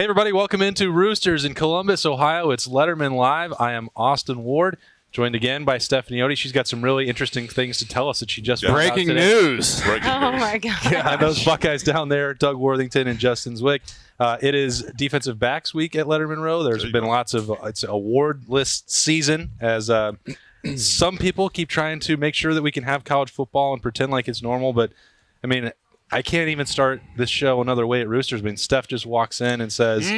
Hey, everybody. Welcome into Roosters in Columbus, Ohio. It's Lettermen Live. I am Austin Ward, joined again by Stephanie Otey. She's got some really interesting things to tell us that she just found out Breaking today. news. Oh, my God. Yeah, and those Buckeyes down there, Doug Worthington and Justin Zwick. It is defensive backs week at Lettermen Row. There's been lots of it's award list season as some people keep trying to make sure that we can have college football and pretend like it's normal. But, I mean, I can't even start this show another way at Roosters. I mean, Steph just walks in and says,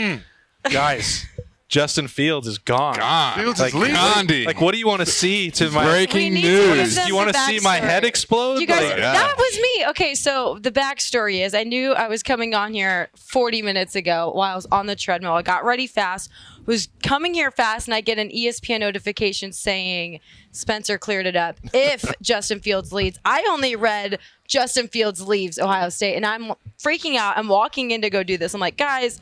guys, Justin Fields is gone. Fields like, is leaving. Like, what do you want to see to my Breaking We need to news. give them Do you want the to see my backstory. head explode? You guys, Like, that was me. Okay, so the backstory is I knew I was coming on here 40 minutes ago while I was on the treadmill. I got ready fast, was coming here fast, and I get an ESPN notification saying Spencer cleared it up if Justin Fields leads. I only read Justin Fields leaves Ohio State, and I'm freaking out. I'm walking in to go do this. I'm like, guys,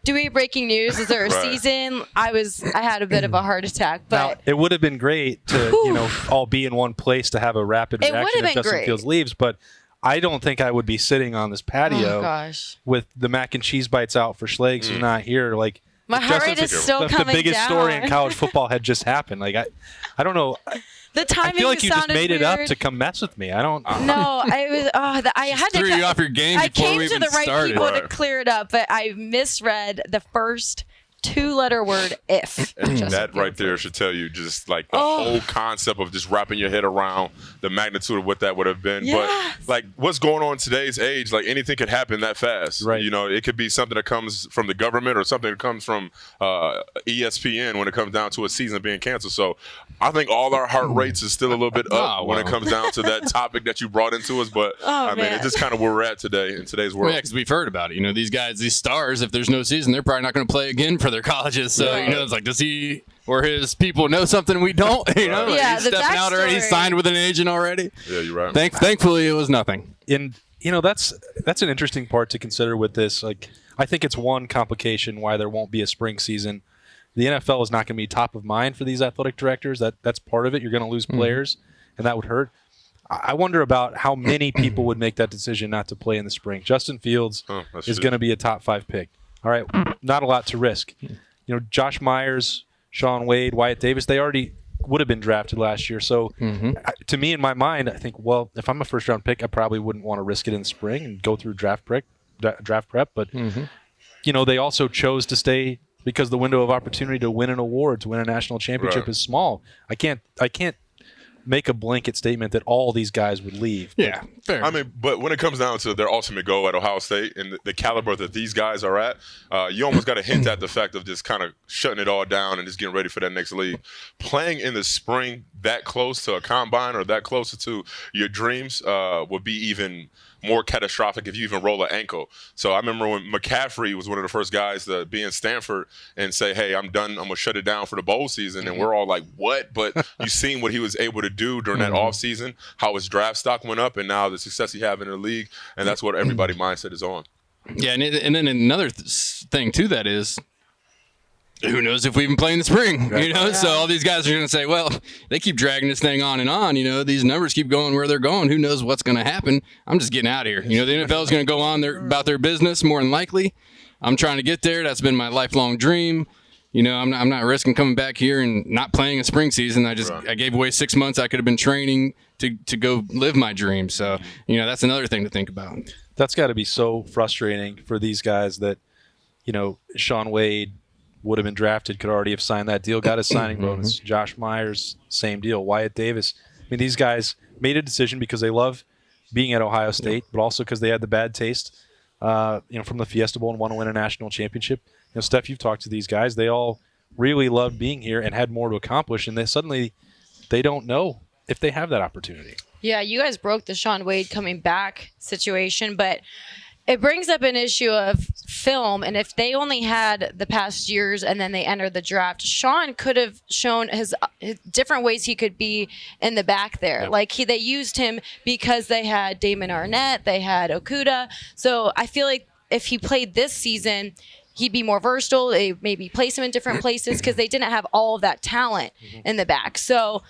do we have breaking news? Is there a season? I had a bit of a heart attack, now, but it would have been great to all be in one place to have a rapid It would reaction have if been Justin great. Fields leaves, but I don't think I would be sitting on this oh patio gosh, with the mac and cheese bites out for Schlegs who's not here. Like, my heart rate is still the coming biggest down. story in college football had just happened. Like, I don't know. The I timing feel like you just sounded made it up weird. to come mess with me. I don't. No, I was. I had to. Threw you off your game I before came we to even the right started. people to Right. clear it up, but I misread the first two-letter word "if." That right there should tell you just like the whole concept of just wrapping your head around the magnitude of what that would have been. Yes. But like what's going on in today's age, like anything could happen that fast. Right. You know, it could be something that comes from the government or something that comes from ESPN when it comes down to a season being canceled. So I think all our heart rates is still a little bit up when it comes down to that topic that you brought into us. But I mean, man. it's just kind of where we're at today in today's world. Well, yeah, because we've heard about it. You know, these guys, these stars, if there's no season, they're probably not going to play again for their colleges. So, you know, it's like, does he or his people know something we don't? You know, Yeah, he's the stepping out already. He's backstory. signed with an agent already. Yeah, you're right. Thankfully, it was nothing. And that's an interesting part to consider with this. Like, I think it's one complication why there won't be a spring season. The NFL is not going to be top of mind for these athletic directors. That's part of it. You're going to lose players, and that would hurt. I wonder about how many people would make that decision not to play in the spring. Justin Fields is going to be a top 5 pick. All right, not a lot to risk. You know, Josh Myers, Sean Wade, Wyatt Davis, they already would have been drafted last year. So to me, in my mind, I think, well, if I'm a first-round pick, I probably wouldn't want to risk it in the spring and go through draft prep. But, you know, they also chose to stay because the window of opportunity to win an award, to win a national championship is small. I can't make a blanket statement that all these guys would leave. Yeah, fair. I mean, but when it comes down to their ultimate goal at Ohio State and the caliber that these guys are at, you almost got to hint at the fact of just kind of shutting it all down and just getting ready for that next league. Playing in the spring that close to a combine or that closer to your dreams would be even more catastrophic if you even roll an ankle. So I remember when McCaffrey was one of the first guys to be in Stanford and say, hey, I'm done. I'm going to shut it down for the bowl season. And we're all like, what? But you seen what he was able to do during that offseason, how his draft stock went up, and now the success he have in the league. And that's what everybody's mindset is on. Yeah, and then another thing to that is, who knows if we even play in the spring, you know? So all these guys are going to say, well, they keep dragging this thing on and on, you know, these numbers keep going where they're going. Who knows what's going to happen? I'm just getting out of here. You know, the NFL is going to go on about their business more than likely. I'm trying to get there. That's been my lifelong dream. You know, I'm not risking coming back here and not playing a spring season. I gave away 6 months. I could have been training to go live my dream. So, you know, that's another thing to think about. That's got to be so frustrating for these guys that, you know, Sean Wade would have been drafted, could already have signed that deal, got a signing bonus. Josh Myers, same deal. Wyatt Davis. I mean, these guys made a decision because they love being at Ohio State, but also because they had the bad taste, you know, from the Fiesta Bowl and want to win a national championship. You know, Steph, you've talked to these guys. They all really loved being here and had more to accomplish, and they don't know if they have that opportunity. Yeah, you guys broke the Sean Wade coming back situation, but it brings up an issue of film, and if they only had the past years and then they entered the draft, Sean could have shown his different ways he could be in the back there. Yep. Like they used him because they had Damon Arnett, they had Okudah. So I feel like if he played this season, he'd be more versatile. They maybe place him in different places because they didn't have all of that talent in the back. So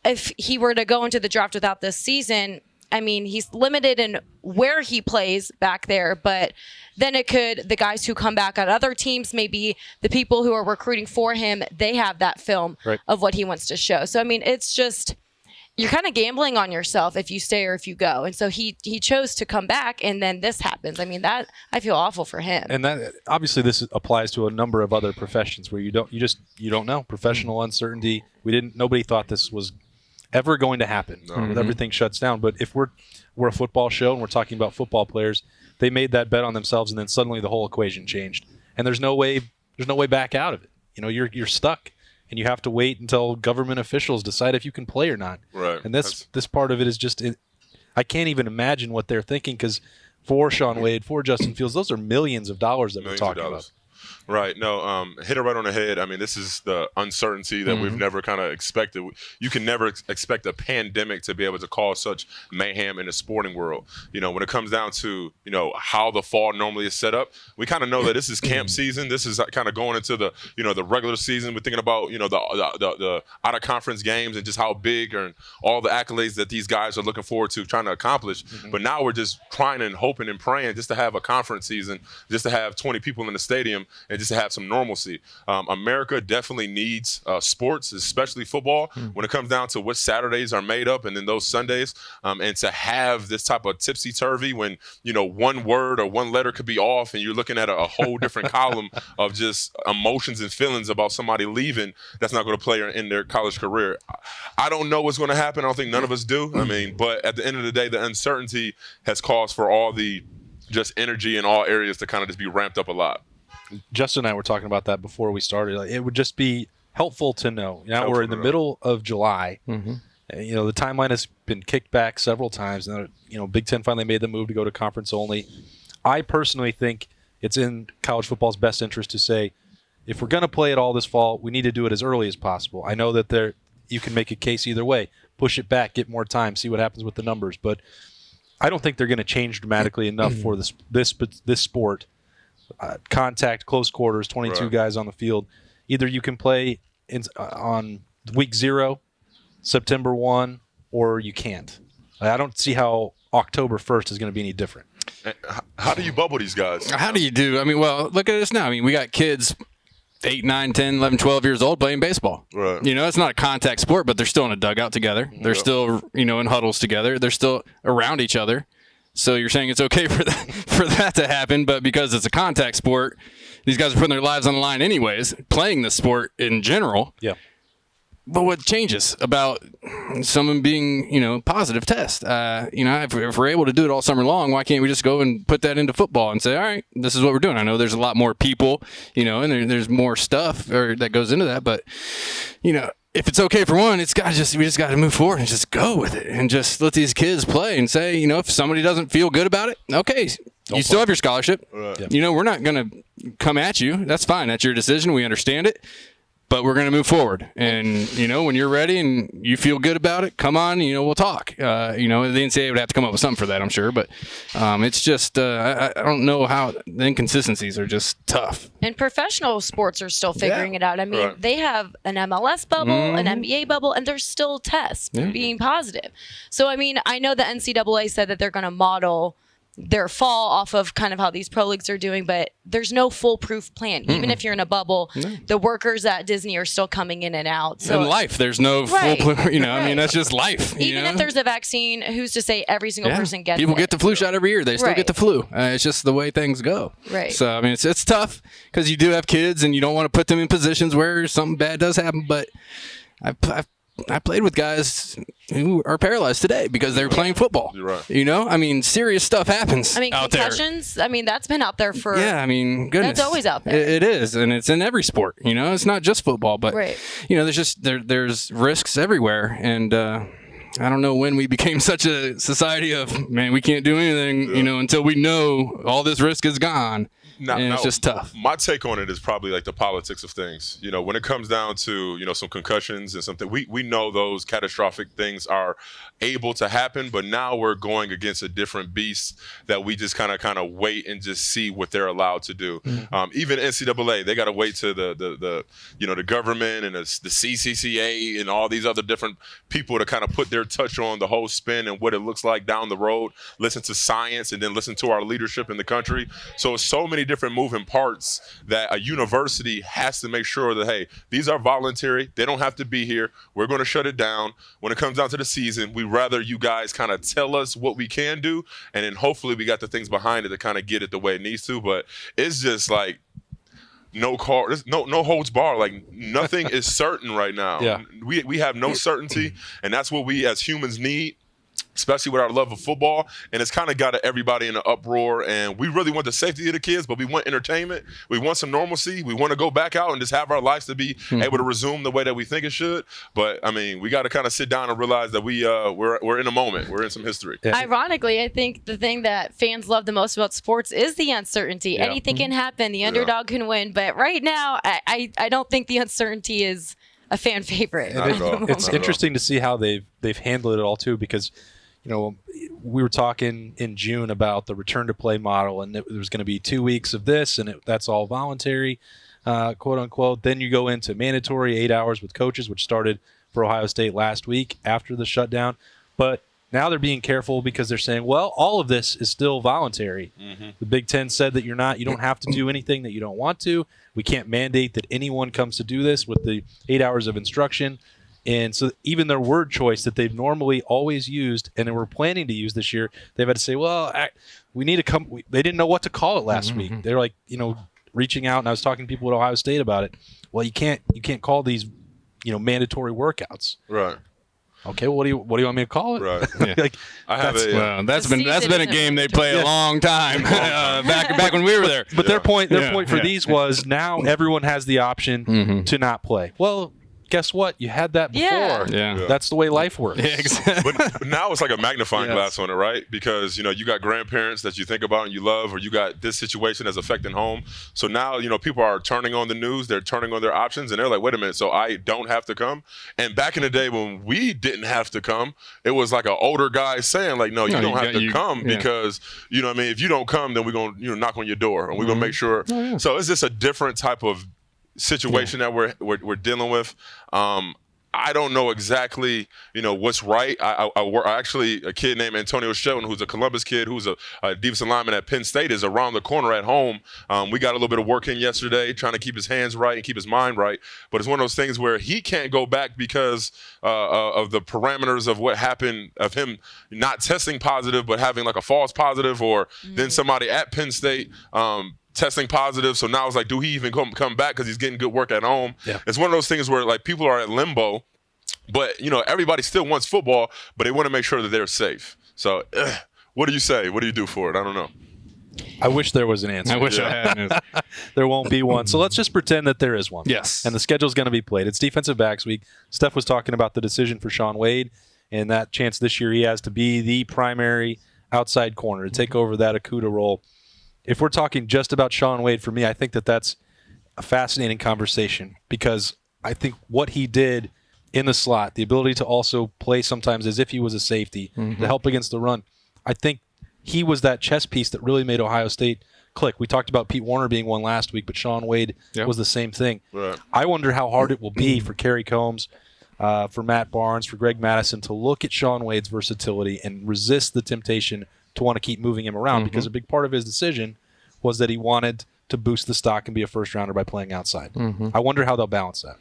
if he were to go into the draft without this season, I mean, he's limited in where he plays back there, but then the guys who come back on other teams, maybe the people who are recruiting for him, they have that film of what he wants to show. So, I mean, it's just, you're kind of gambling on yourself if you stay or if you go. And so he chose to come back, and then this happens. I mean, that I feel awful for him. And that obviously this applies to a number of other professions where you don't know. Professional uncertainty. Nobody thought this was ever going to happen. With everything shuts down. But if we're a football show and we're talking about football players, they made that bet on themselves, and then suddenly the whole equation changed. And there's no way back out of it. You know, you're stuck. And you have to wait until government officials decide if you can play or not. Right. And this part of it is just, I can't even imagine what they're thinking, because for Shaun Wade, for Justin Fields, those are millions of dollars that we're talking about. Right. No, hit it right on the head. I mean, this is the uncertainty that we've never kind of expected. You can never expect a pandemic to be able to cause such mayhem in the sporting world. You know, when it comes down to, you know, how the fall normally is set up, we kind of know that this is camp season. This is kind of going into the, you know, the regular season. We're thinking about, you know, the out of conference games and just how big and all the accolades that these guys are looking forward to trying to accomplish. But now we're just trying and hoping and praying just to have a conference season, just to have 20 people in the stadium, and just to have some normalcy. America definitely needs sports, especially football, when it comes down to what Saturdays are made up and then those Sundays. And to have this type of tipsy-turvy when, you know, one word or one letter could be off and you're looking at a whole different column of just emotions and feelings about somebody leaving that's not going to play in their college career. I don't know what's going to happen. I don't think none of us do. I mean, but at the end of the day, the uncertainty has caused for all the just energy in all areas to kind of just be ramped up a lot. Justin and I were talking about that before we started. Like, it would just be helpful to know. Now we're in the middle of July. You know, the timeline has been kicked back several times. Now, you know, Big Ten finally made the move to go to conference only. I personally think it's in college football's best interest to say, if we're going to play it all this fall, we need to do it as early as possible. I know that you can make a case either way. Push it back, get more time, see what happens with the numbers. But I don't think they're going to change dramatically enough for this sport. Contact, close quarters, 22 guys on the field. Either you can play on week 0, September 1, or you can't. I don't see how October 1st is going to be any different. How do you bubble these guys? How do you do? I mean, well, look at us now. I mean, we got kids 8, 9, 10, 11, 12 years old playing baseball. Right. You know, it's not a contact sport, but they're still in a dugout together. They're still, you know, in huddles together. They're still around each other. So you're saying it's okay for that to happen, but because it's a contact sport, these guys are putting their lives on the line anyways, playing the sport in general. Yeah. But what changes about someone being, you know, positive test? You know, if we're able to do it all summer long, why can't we just go and put that into football and say, all right, this is what we're doing? I know there's a lot more people, you know, and there's more stuff that goes into that, but, you know, if it's okay for one, we just got to move forward and just go with it and just let these kids play and say, you know, if somebody doesn't feel good about it, okay, you still have your scholarship. Right. You know, we're not going to come at you. That's fine. That's your decision. We understand it. But we're going to move forward. And, you know, when you're ready and you feel good about it, come on, you know, we'll talk. You know, the NCAA would have to come up with something for that, I'm sure. But it's just, I don't know how the inconsistencies are just tough. And professional sports are still figuring it out. I mean, they have an MLS bubble, an NBA bubble, and there's still tests being positive. So, I mean, I know the NCAA said that they're going to model their fall off of kind of how these pro leagues are doing, but there's no foolproof plan. Even if you're in a bubble, the workers at Disney are still coming in and out. So in life, there's no foolproof, you know, I mean, that's just life. Even if there's a vaccine, who's to say every single person gets People it? get the flu shot every year. They still get the flu. It's just the way things go. Right. So, I mean, it's tough because you do have kids and you don't want to put them in positions where something bad does happen, but I played with guys who are paralyzed today because they were playing football. You're right. You know, I mean, serious stuff happens. I mean, out concussions. There. I mean, that's been out there for. Yeah, I mean, goodness, that's always out there. It is, and it's in every sport. You know, it's not just football, but you know, there's just there's risks everywhere, and I don't know when we became such a society of man, we can't do anything, you know, until we know all this risk is gone. And it's just tough. My take on it is probably like the politics of things. You know, when it comes down to, you know, some concussions and something, we know those catastrophic things are able to happen, but now we're going against a different beast that we just kind of wait and just see what they're allowed to do. Even NCAA, they got to wait to the you know, the government and the CCCA and all these other different people to kind of put their here touch on the whole spin and what it looks like down the road, listen to science, and then listen to our leadership in the country. So many different moving parts that a university has to make sure that, hey, these are voluntary. They don't have to be here. We're going to shut it down. When it comes down to the season, we'd rather you guys kind of tell us what we can do, and then hopefully we got the things behind it to kind of get it the way it needs to. But it's just like no holds bar. Like nothing is certain right now. Yeah. We have no certainty, and that's what we as humans need, especially with our love of football. And it's kind of got everybody in an uproar. And we really want the safety of the kids, but we want entertainment. We want some normalcy. We want to go back out and just have our lives to be able to resume the way that we think it should. But I mean, we got to kind of sit down and realize that we're in a moment. We're in some history. Yeah. Ironically, I think the thing that fans love the most about sports is the uncertainty. Yeah. Anything can happen. The underdog can win. But right now, I don't think the uncertainty is a fan favorite. Not at all. It's Not at interesting to see how they've handled it all too, because we were talking in June about the return to play model, and there was going to be 2 weeks of this, and that's all voluntary, quote unquote. Then you go into mandatory 8 hours with coaches, which started for Ohio State last week after the shutdown. But now they're being careful because they're saying, well, all of this is still voluntary. Mm-hmm. The Big Ten said that you don't have to do anything that you don't want to. We can't mandate that anyone comes to do this with the 8 hours of instruction. And so even their word choice that they've normally always used and they were planning to use this year, they've had to say, well, we need to come. They didn't know what to call it last week. They're like, reaching out, and I was talking to people at Ohio State about it. Well, you can't call these, mandatory workouurs. Right. Okay, well, what do you want me to call it? Right. Like, I have that's been a game they play a long time back when we were there. but their point for these was now everyone has the option to not play. Well, guess what? You had that before. Yeah. That's the way life works. Yeah, exactly. But now it's like a magnifying Yes. glass on it, right? Because, you got grandparents that you think about and you love, or you got this situation that's affecting home. So now, people are turning on the news, they're turning on their options, and they're like, wait a minute, so I don't have to come? And back in the day when we didn't have to come, it was like an older guy saying, like, no, you don't have to come because, if you don't come, then we're going to knock on your door, and we're going to make sure. Oh, yeah. So it's just a different type of situation that we're dealing with. I don't know exactly, what's right. I actually, a kid named Antonio Shelton, who's a Columbus kid, who's a defensive lineman at Penn State, is around the corner at home. We got a little bit of work in yesterday, trying to keep his hands right and keep his mind right. But it's one of those things where he can't go back because of the parameters of what happened, of him not testing positive, but having like a false positive, or then somebody at Penn State testing positive. So now it's like, do he even come back because he's getting good work at home? Yeah. It's one of those things where like people are at limbo, but everybody still wants football, but they want to make sure that they're safe. So what do you say? What do you do for it? I don't know. I wish there was an answer. I wish I had an answer. There won't be one. So let's just pretend that there is one. Yes. And the schedule's going to be played. It's defensive backs week. Steph was talking about the decision for Shaun Wade and that chance this year he has to be the primary outside corner to take over that Akuda role. If we're talking just about Shaun Wade, for me, I think that that's a fascinating conversation, because I think what he did in the slot, the ability to also play sometimes as if he was a safety, to help against the run, I think he was that chess piece that really made Ohio State click. We talked about Pete Warner being one last week, but Shaun Wade was the same thing. Right. I wonder how hard it will be for Kerry Combs, for Matt Barnes, for Greg Madison to look at Shaun Wade's versatility and resist the temptation to want to keep moving him around, because a big part of his decision was that he wanted to boost the stock and be a first rounder by playing outside. I wonder how they'll balance that.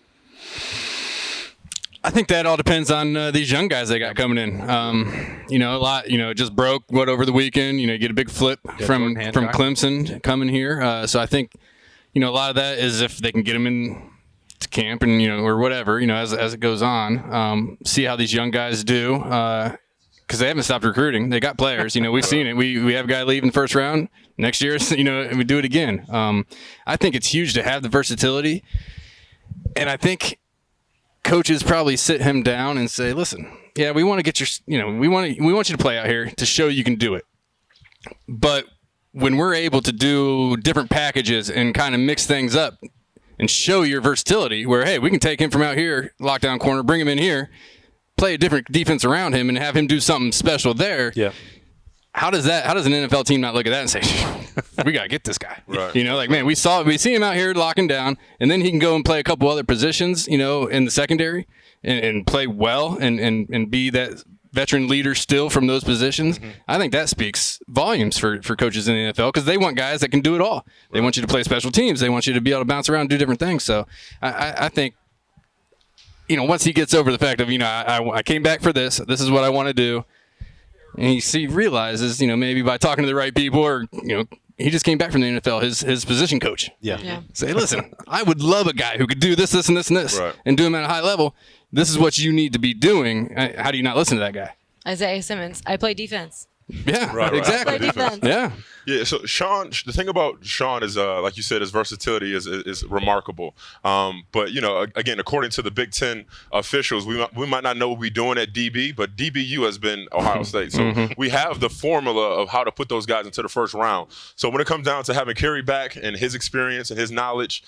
I think that all depends on these young guys they got coming in. A lot, just broke over the weekend. You get a big flip from Clemson coming here. So I think, a lot of that is if they can get him in to camp and, or whatever, as it goes on, see how these young guys do. Because they haven't stopped recruiting. They got players. We've seen it. We have a guy leave in the first round. Next year, we do it again. I think it's huge to have the versatility. And I think coaches probably sit him down and say, listen, yeah, we want to get we want you to play out here to show you can do it. But when we're able to do different packages and kind of mix things up and show your versatility, where, hey, we can take him from out here, lockdown corner, bring him in here, play a different defense around him and have him do something special there. Yeah. How does an NFL team not look at that and say, we got to get this guy? Right. Man, we see him out here locking down, and then he can go and play a couple other positions, in the secondary and play well and be that veteran leaders still from those positions. I think that speaks volumes for coaches in the NFL because they want guys that can do it all. They want you to play special teams. They want you to be able to bounce around and do different things. So I think, once he gets over the fact of, I came back for this. This is what I want to do. And he realizes, maybe by talking to the right people or, he just came back from the NFL, his position coach. Yeah. Say, listen, I would love a guy who could do this, this, and this, and this, Right. and do them at a high level. This is what you need to be doing. How do you not listen to that guy? Isaiah Simmons. I play defense. Yeah, Right. exactly. Play defense. Yeah. Yeah, so Sean, the thing about Sean is, like you said, his versatility is remarkable. But, again, according to the Big Ten officials, we might not know what we're doing at DB, but DBU has been Ohio State. So we have the formula of how to put those guys into the first round. So when it comes down to having Kerry back and his experience and his knowledge,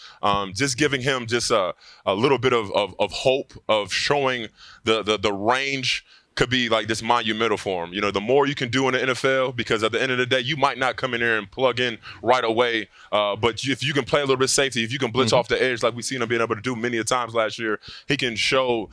just giving him just a little bit of hope of showing the range could be like this monumental for him. The more you can do in the NFL, because at the end of the day, you might not come in there and plug in right away. But if you can play a little bit safety, if you can blitz off the edge like we've seen him being able to do many a times last year, he can show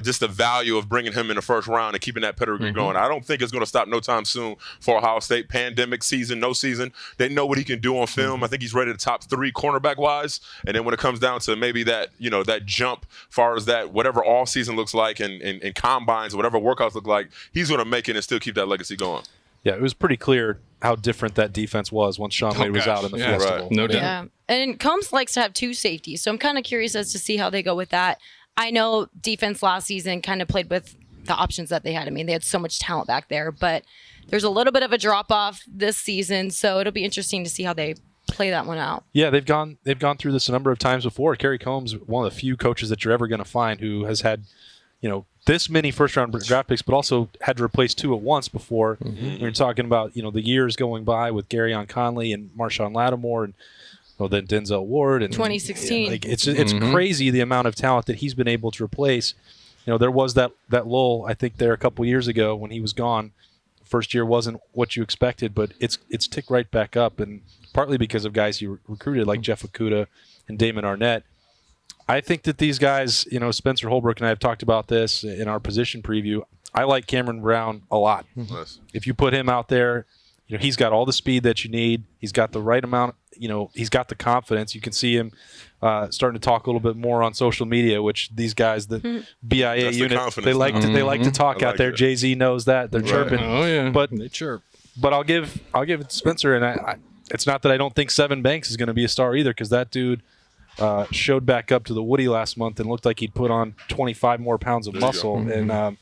just the value of bringing him in the first round and keeping that pedigree going. I don't think it's going to stop no time soon for Ohio State. Pandemic season, no season. They know what he can do on film. I think he's rated top 3 cornerback wise. And then when it comes down to maybe that, that jump, far as that, whatever all season looks like and combines, whatever workouts look like, he's going to make it and still keep that legacy going. Yeah, it was pretty clear how different that defense was once Sean Wade was out in the festival. right. No doubt. Yeah. And Combs likes to have 2 safeties, so I'm kind of curious as to see how they go with that. I know defense last season kind of played with the options that they had. I mean, they had so much talent back there, but there's a little bit of a drop-off this season, so it'll be interesting to see how they play that one out. Yeah, they've gone through this a number of times before. Kerry Combs, one of the few coaches that you're ever going to find who has had, this many first-round draft picks, but also had to replace 2 at once before. When you're talking about, the years going by with Garyon Conley and Marshawn Lattimore and then Denzel Ward. And 2016. It's crazy the amount of talent that he's been able to replace. There was that lull, I think, there a couple years ago when he was gone. First year wasn't what you expected, but it's ticked right back up, and partly because of guys you recruited like Jeff Okudah and Damon Arnett. I think that these guys, Spencer Holbrook and I have talked about this in our position preview. I like Cameron Brown a lot. Nice. If you put him out there, he's got all the speed that you need. He's got the right amount. He's got the confidence. You can see him starting to talk a little bit more on social media, which these guys, the BIA That's the unit, confidence they like to talk I out like there. it. Jay-Z knows that. They're chirping. Oh, yeah. But they chirp. But I'll give it to Spencer, and it's not that I don't think Seven Banks is going to be a star either, because that dude showed back up to the Woody last month and looked like he'd put on 25 more pounds of muscle. And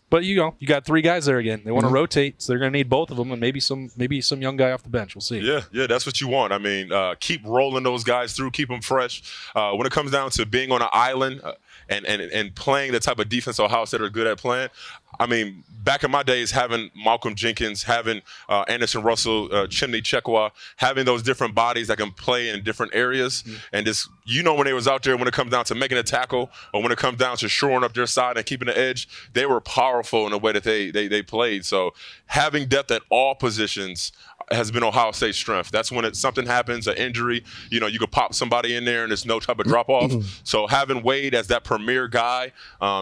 but you got 3 guys there again. They want to rotate, so they're going to need both of them, and maybe some young guy off the bench. We'll see. Yeah, that's what you want. I mean, keep rolling those guys through, keep them fresh. When it comes down to being on an island and playing the type of defense Ohio State are good at playing, I mean, back in my days, having Malcolm Jenkins, having Anderson Russell, Chimney Chekwa, having those different bodies that can play in different areas, and just when they was out there, when it comes down to making a tackle or when it comes down to shoring up their side and keeping the edge, they were powerful in the way that they played. So having depth at all positions has been Ohio State's strength. That's when something happens, an injury, you could pop somebody in there and there's no type of drop off. So having Wade as that premier guy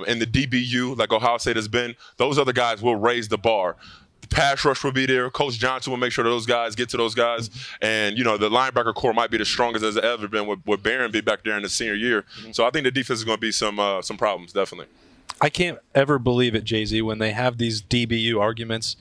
in the DBU, like Ohio State has been, those other guys will raise the bar. The pass rush will be there. Coach Johnson will make sure those guys get to those guys. And, the linebacker core might be the strongest it's ever been with Barron be back there in the senior year. So I think the defense is going to be some problems, definitely. I can't ever believe it, Jay-Z, when they have these DBU arguments.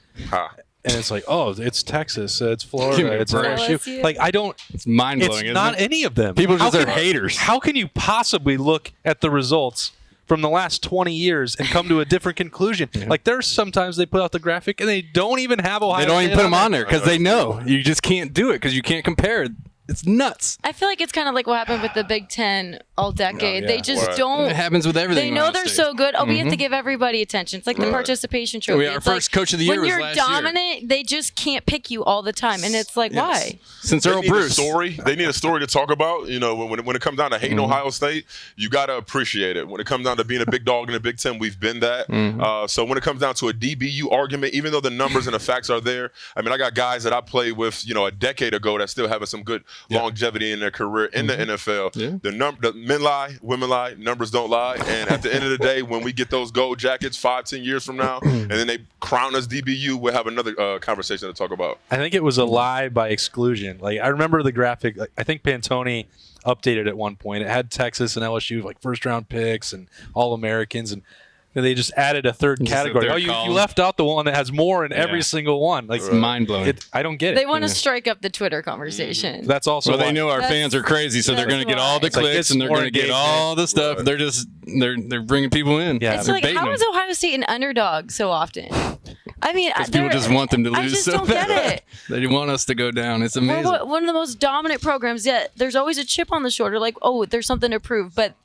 And it's like, oh, it's Texas, it's Florida, it's LSU. Like, I don't. It's mind blowing. It's not any of them. People just are haters. How can you possibly look at the results from the last 20 years and come to a different conclusion? Like, there's sometimes they put out the graphic and they don't even have Ohio State. They don't even put them on there because they know you just can't do it because you can't compare. It's nuts. I feel like it's kind of like what happened with the Big Ten all decade. They just don't. It happens with everything. They know they're so good. We have to give everybody attention. It's like the participation trophy. Our first coach of the year was last year. When you're dominant, they just can't pick you all the time, and it's like, why? Since Earl Bruce, they need a story to talk about. When it comes down to hating Ohio State, you got to appreciate it. When it comes down to being a big dog in the Big Ten, we've been that. So when it comes down to a DBU argument, even though the numbers and the facts are there, I mean, I got guys that I played with, a decade ago that still having some good longevity in their career in the NFL. Yeah. The men lie, women lie, numbers don't lie. And at the end of the day, when we get those gold jackets 5-10 years from now, and then they crown us DBU, we'll have another conversation to talk about. I think it was a lie by exclusion. Like, I remember the graphic. Like, I think Pantone updated at one point. It had Texas and LSU like first-round picks and All-Americans, and they just added a third category. third You column. left out the one that has more in every single one. Like, It's mind-blowing. I don't get it. They want to strike up the Twitter conversation. That's also Well, why. they know our fans are crazy, so they're that's going to get all the why. It's like, clicks it's and they're more going to get all the stuff. Right. They're bringing people in. Yeah. It's they're like, baiting how them. is Ohio State an underdog so often? I mean, Because people just want them to lose I just so don't bad. get it. They want us to go down. It's We're amazing. one of the most dominant programs yet. There's always a chip on the shoulder, like, oh, there's something to prove. But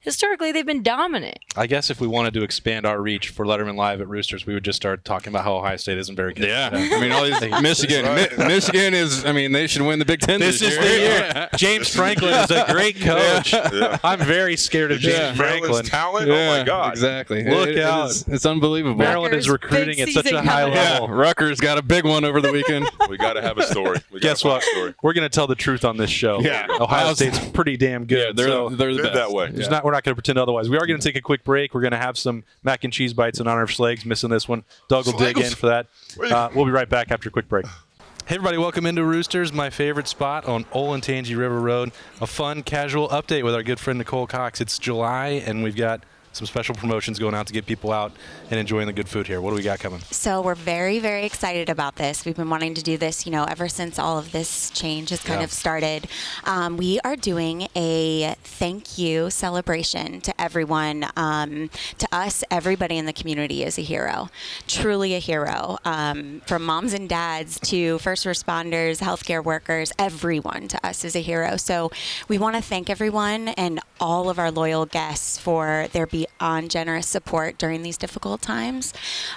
historically, they've been dominant. I guess if we wanted to expand our reach for Lettermen Live at Roosters, we would just start talking about how Ohio State isn't very good. Yeah, I mean, all these Michigan. Michigan is. I mean, they should win the Big Ten This this is the year. Yeah. James Franklin is a great coach. Yeah. I'm very scared of James Yeah. Franklin. Maryland's talent? Oh, my God. Exactly. Look out. It's unbelievable. Maryland is Rutgers, recruiting big at such a season high coming Yeah, level. Rutgers got a big one over the weekend. We got to have a story. We Guess gotta what? find a story. We're going to tell the truth on this show. Yeah. Ohio State's pretty damn good. Yeah, they're so the Live best. that way. we're not going to pretend otherwise. We are going to take a quick break. We're going to have some mac and cheese bites in honor of Slags. Missing this one. Doug will dig in for that. We'll be right back after a quick break. Hey everybody, welcome into Roosters, my favorite spot on Olentangy River Road. A fun, casual update with our good friend Nicole Cox. It's July, and we've got some special promotions going out to get people out and enjoying the good food here. What do we got coming? So we're very, very excited about this. We've been wanting to do this, ever since all of this change has kind of started. We are doing a thank you celebration to everyone. To us, everybody in the community is a hero, truly a hero. From moms and dads to first responders, healthcare workers, everyone to us is a hero. So we want to thank everyone and all of our loyal guests for their beyond generous support during these difficult times.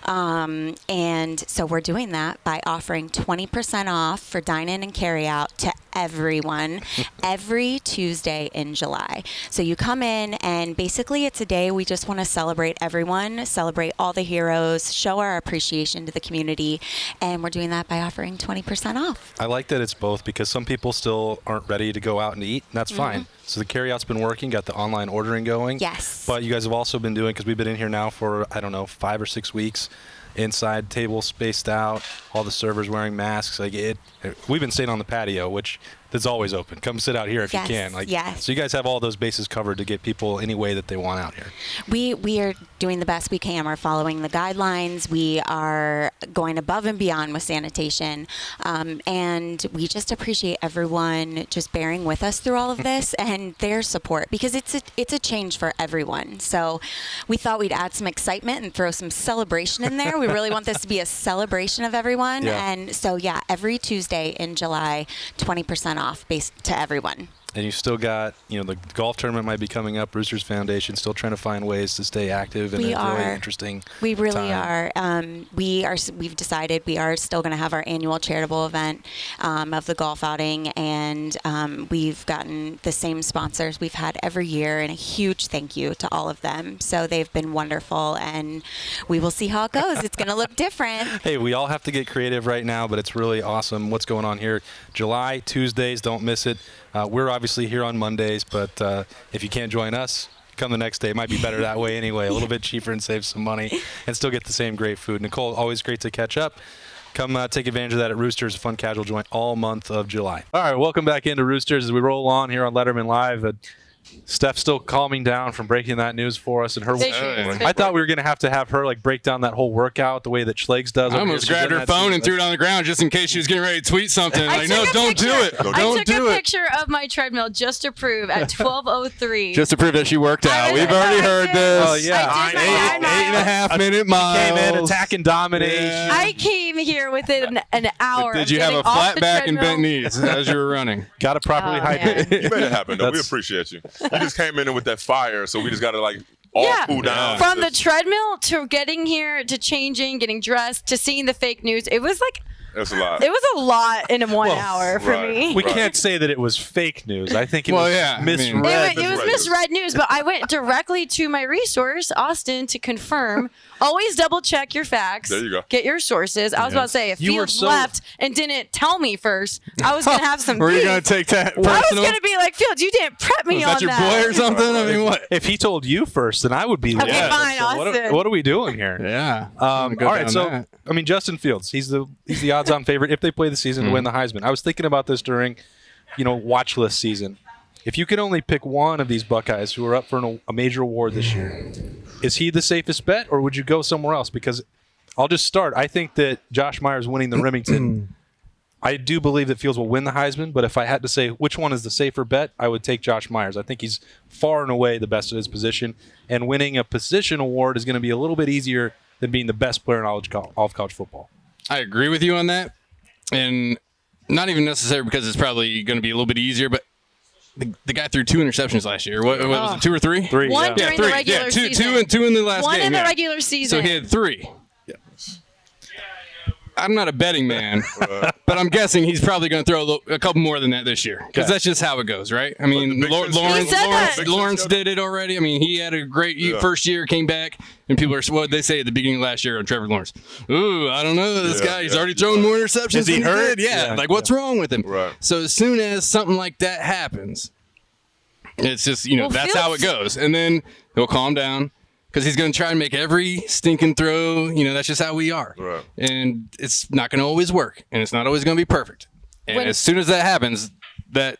And so we're doing that by offering 20% off for dine-in and carry-out to everyone every Tuesday in July. So you come in, and basically it's a day we just want to celebrate everyone, celebrate all the heroes, show our appreciation to the community, and we're doing that by offering 20% off. I like that it's both because some people still aren't ready to go out and eat, and that's fine. So the carry-out's been working, got the online ordering going. Yes. But you guys have also been doing, because we've been in here now for, 5 or 6 weeks, inside tables spaced out, all the servers wearing masks. We've been staying on the patio, which is always open. Come sit out here if Yes, you can. yes. So you guys have all those bases covered to get people any way that they want out here. We are doing the best we can. We're following the guidelines. We are going above and beyond with sanitation. And we just appreciate everyone just bearing with us through all of this and their support, because it's a change for everyone. So we thought we'd add some excitement and throw some celebration in there. We really want this to be a celebration of everyone. Yeah. And so, every Tuesday in July, 20% off to everyone. And you still got, the golf tournament might be coming up. Roosters Foundation still trying to find ways to stay active and We enjoy are. an interesting We really time. are. We've decided we are still going to have our annual charitable event of the golf outing, and we've gotten the same sponsors we've had every year, and a huge thank you to all of them. So they've been wonderful, and we will see how it goes. It's going to look different. Hey, we all have to get creative right now, but it's really awesome what's going on here. July, Tuesdays, don't miss it. We're obviously here on Mondays, but if you can't join us, come the next day. It might be better that way anyway. A little bit cheaper and save some money and still get the same great food. Nicole, always great to catch up. Come take advantage of that at Roosters, a fun casual joint all month of July. All right, welcome back into Roosters as we roll on here on Lettermen Live. Steph's still calming down from breaking that news for us, and her. I thought we were going to have her break down that whole workout the way that Schlags does. I almost grabbed her phone and threw it on the ground just in case she was getting ready to tweet something. No, don't do it. I took a picture of my treadmill just to prove at 12:03. Just to prove that she worked out. We've already heard this. Oh yeah, I did my 8.5 minute miles. Came in attacking, domination. Yeah. I came here within an hour. Did of you have getting a flat off the back and treadmill. bent knees as you were running? Got to properly Oh, hydrate. man. You made it happen, though. We That's- appreciate you. You just came in with that fire, so we just got to all Yeah. cool down. From the treadmill to getting here to changing, getting dressed to seeing the fake news, it was That's a lot. It was a lot in 1 hour for right. me. We can't say that it was fake news. I think it was misread. It was misread news, but I went directly to my resource, Austin, to confirm. Always double check your facts. There you go. Get your sources. I was about to say, if You were Fields so- left and didn't tell me first, I was going to have some Were you beef. going to take that I was personal? going to be like, Fields, you didn't prep me Was on that your boy or something? I mean, what? If he told you first, then I would be. Okay, yeah, fine, so Austin. what are we doing here? Yeah. All right, so I mean, Justin Fields, he's the odds-on favorite if they play the season to win the Heisman. I was thinking about this during, watch list season. If you could only pick one of these Buckeyes who are up for a major award this year, is he the safest bet, or would you go somewhere else? Because I'll just start. I think that Josh Myers winning the Remington. I do believe that Fields will win the Heisman, but if I had to say which one is the safer bet, I would take Josh Myers. I think he's far and away the best at his position, and winning a position award is going to be a little bit easier than being the best player in all of college football. I agree with you on that, and not even necessarily because it's probably going to be a little bit easier, but the guy threw 2 interceptions last year. What was it, 2 or 3? 3, One yeah. during the regular season. Two in the last One game. in the yeah. regular season. So he had 3. I'm not a betting man, but I'm guessing he's probably going to throw a couple more than that this year because that's just how it goes, right? I mean, Lawrence did it already. I mean, he had a great first year, came back, and people are what they say at the beginning of last year on Trevor Lawrence. Ooh, I don't know, this guy. He's already thrown more interceptions. Is he than hurt? He did. Yeah, like what's wrong with him? Right. So as soon as something like that happens, it's just that's how it goes, and then he'll calm down. Because he's going to try and make every stinking throw. That's just how we are. Right. And it's not going to always work. And it's not always going to be perfect. And as soon as that happens, that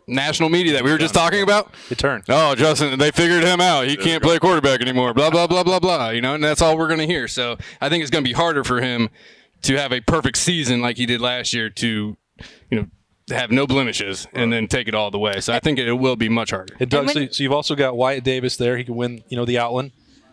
national media that we were just talking about, It turned. oh, Justin, they figured him out. He can't play quarterback anymore. Blah, blah, blah, blah, blah. And that's all we're going to hear. So I think it's going to be harder for him to have a perfect season like he did last year to, have no blemishes and then take it all the way. So I think it will be much harder. And Doug, so you've also got Wyatt Davis there. He can win, the Outland.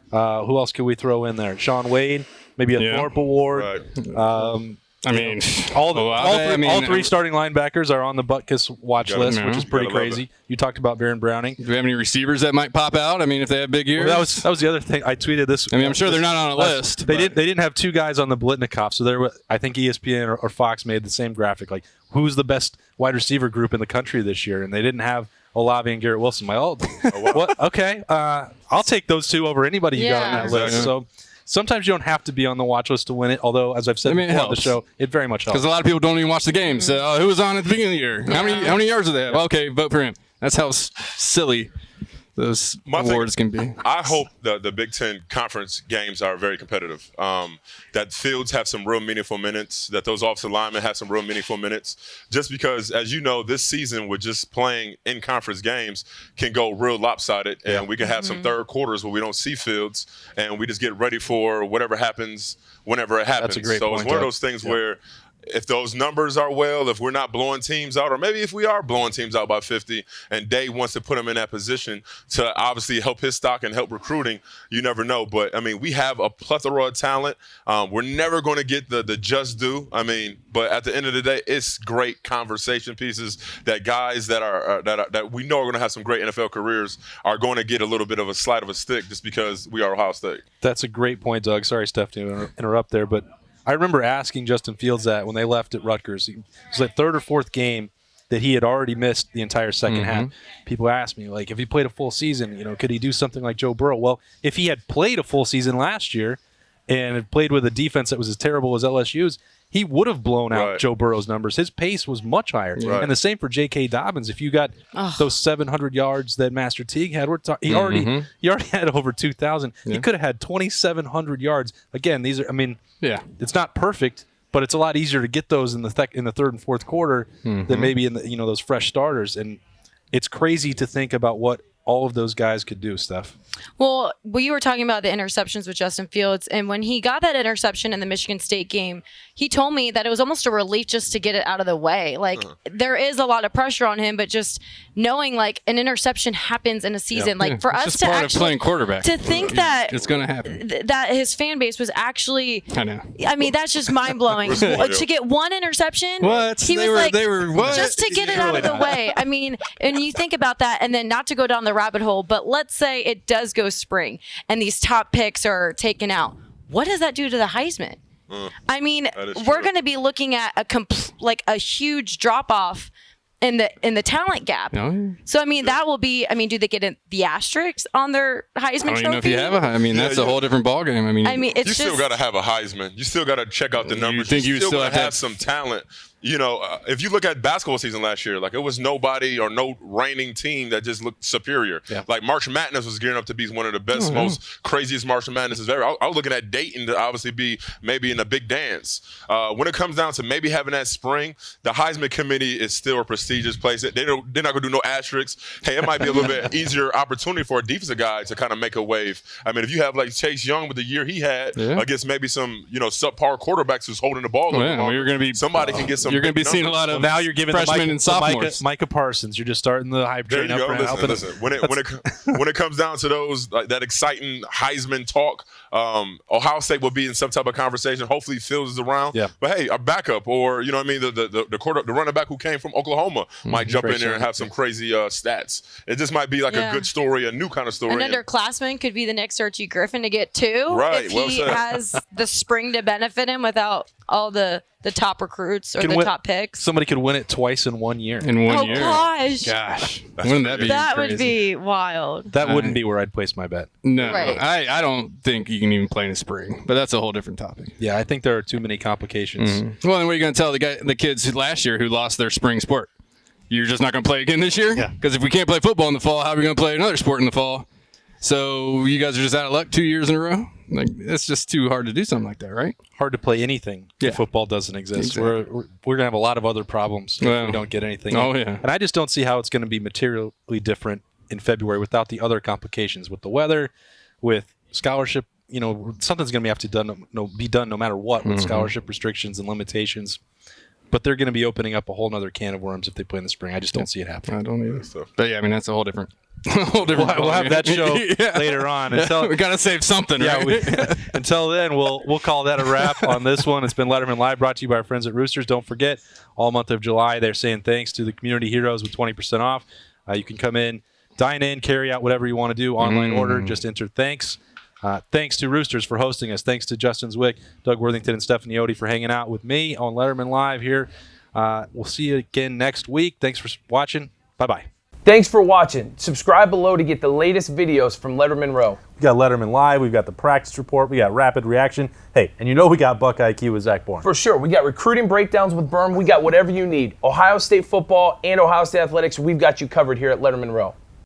Who else could we throw in there? Shaun Wade, maybe a Thorpe Award. Right. I mean, all three starting linebackers are on the Butkus watch list, which is pretty Gotta love crazy. You talked about Baron Browning. do we have any receivers that might pop out? I mean, if they have big years? Well, that was the other thing. I tweeted this. I mean, I'm sure they're not on a list. They didn't have 2 guys on the Blitnikoff, so there was, I think ESPN or Fox made the same graphic, like who's the best wide receiver group in the country this year, and they didn't have Olave and Garrett Wilson. What? Okay, I'll take those 2 over anybody you got on that list. So sometimes you don't have to be on the watch list to win it. Although, as I've said before on the show, it very much helps. Because a lot of people don't even watch the game. So, who was on at the beginning of the year? How many yards do they have? Okay, vote for him. That's how silly those awards can be. I hope the Big Ten conference games are very competitive. That Fields have some real meaningful minutes, that those offensive linemen have some real meaningful minutes. Just because, as you know, this season with just playing in conference games can go real lopsided, and we can have some third quarters where we don't see Fields, and we just get ready for whatever happens whenever it happens. That's a great so point, it's one of Doug. those things where if those numbers are if we're not blowing teams out, or maybe if we are blowing teams out by 50, and Day wants to put him in that position to obviously help his stock and help recruiting, you never know. But, I mean, we have a plethora of talent. We're never going to get the just due. I mean, but at the end of the day, it's great conversation pieces that guys that we know are going to have some great NFL careers are going to get a little bit of a slide of a stick just because we are Ohio State. That's a great point, Doug. Sorry, Stephanie, to interrupt there, but I remember asking Justin Fields that when they left at Rutgers. It was like 3rd or 4th game that he had already missed the entire second half. People asked me, like, if he played a full season, could he do something like Joe Burrow? Well, if he had played a full season last year and had played with a defense that was as terrible as LSU's, he would have blown out Joe Burrow's numbers. His pace was much higher. Right. And the same for J.K. Dobbins. If you got those 700 yards that Master Teague had, he already had over 2,000. He could have had 2,700 yards. Again, these are, it's not perfect, but it's a lot easier to get those in the 3rd and 4th quarter than maybe in the, those fresh starters. And it's crazy to think about what all of those guys could do, Steph. Well, we were talking about the interceptions with Justin Fields, and when he got that interception in the Michigan State game, he told me that it was almost a relief just to get it out of the way. Like, there is a lot of pressure on him, but just knowing, like, an interception happens in a season. Like, for it's us just to part actually of playing quarterback. to think that it's going to happen. That his fan base was actually, I know. I mean, that's just mind blowing. To get one interception, What? he They was were- like, they were what? just to get it out of the way. I mean, and you think about that, and then not to go down the rabbit hole, but let's say it does go spring and these top picks are taken out. What does that do to the Heisman? I mean, That is we're true. going to be looking at a huge drop off in the talent gap. Oh, yeah. So I mean, that will be. I mean, do they get the asterisks on their Heisman I don't trophy? even know if you have I mean, that's a whole different ballgame. I mean, it's You just still got to have a Heisman. You still got to check out the numbers. think you still still gotta have to have some talent. You know, if you look at basketball season last year, like it was nobody or no reigning team that just looked superior. Yeah. Like March Madness was gearing up to be one of the best, most craziest March Madnesses ever. I was looking at Dayton to obviously be maybe in a big dance. When it comes down to maybe having that spring, the Heisman committee is still a prestigious place. They're not going to do no asterisks. Hey, it might be a little bit easier opportunity for a defensive guy to kind of make a wave. I mean, if you have like Chase Young with the year he had against maybe some subpar quarterbacks who's holding the ball. you're going to be somebody can get some. You're going to be big seeing a numbers. lot of Now you're giving freshmen the and sophomores. Micah Parsons. You're just starting the hype There train you up. go. Helping Listen. When it comes down to those that exciting Heisman talk, Ohio State will be in some type of conversation. Hopefully, Fields is around. Yeah. But hey, a backup or the running back who came from Oklahoma might jump in there and have some crazy stats. It just might be like a good story, a new kind of story. an underclassman could be the next Archie Griffin to get two. Right, If well he said. has the spring to benefit him without all the top recruits or Can the win- top picks. Somebody could win it twice in 1 year. in one Oh year. gosh, Gosh, wouldn't that be that crazy? would be wild. That wouldn't be where I'd place my bet. No, Right. I don't think you can even play in the spring, but that's a whole different topic. Yeah, I think there are too many complications. Well, then what are you going to tell the kids who last year who lost their spring sport? You're just not going to play again this year? Yeah. Because if we can't play football in the fall, how are we going to play another sport in the fall? So you guys are just out of luck 2 years in a row? Like, it's just too hard to do something like that, right? Hard to play anything Yeah. if football doesn't exist. Exactly. We're going to have a lot of other problems if Well, we don't get anything. oh, yeah. And I just don't see how it's going to be materially different in February without the other complications with the weather, with scholarship. You know, something's going to have to be done no matter what with scholarship restrictions and limitations. But they're going to be opening up a whole nother can of worms if they play in the spring. I just don't see it happening. I don't either. So- But yeah, I mean, that's a whole different. We'll have that show Yeah. later on. We got to save something, Yeah, right? until then, we'll call that a wrap on this one. It's been Lettermen Live, brought to you by our friends at Roosters. Don't forget, all month of July, they're saying thanks to the community heroes with 20% off. You can come in, dine in, carry out whatever you want to do, online order, just enter thanks. Thanks to Roosters for hosting us. Thanks to Justin Zwick, Doug Worthington, and Stephanie Otey for hanging out with me on Lettermen Live here. We'll see you again next week. Thanks for watching. Bye-bye. Thanks for watching. Subscribe below to get the latest videos from Lettermen Row. We got Lettermen Live, we've got the practice report, we got rapid reaction. Hey, and you know we got Buckeye IQ with Zach Bourne. For sure, we got recruiting breakdowns with Berm. We got whatever you need. Ohio State football and Ohio State athletics, we've got you covered here at Lettermen Row.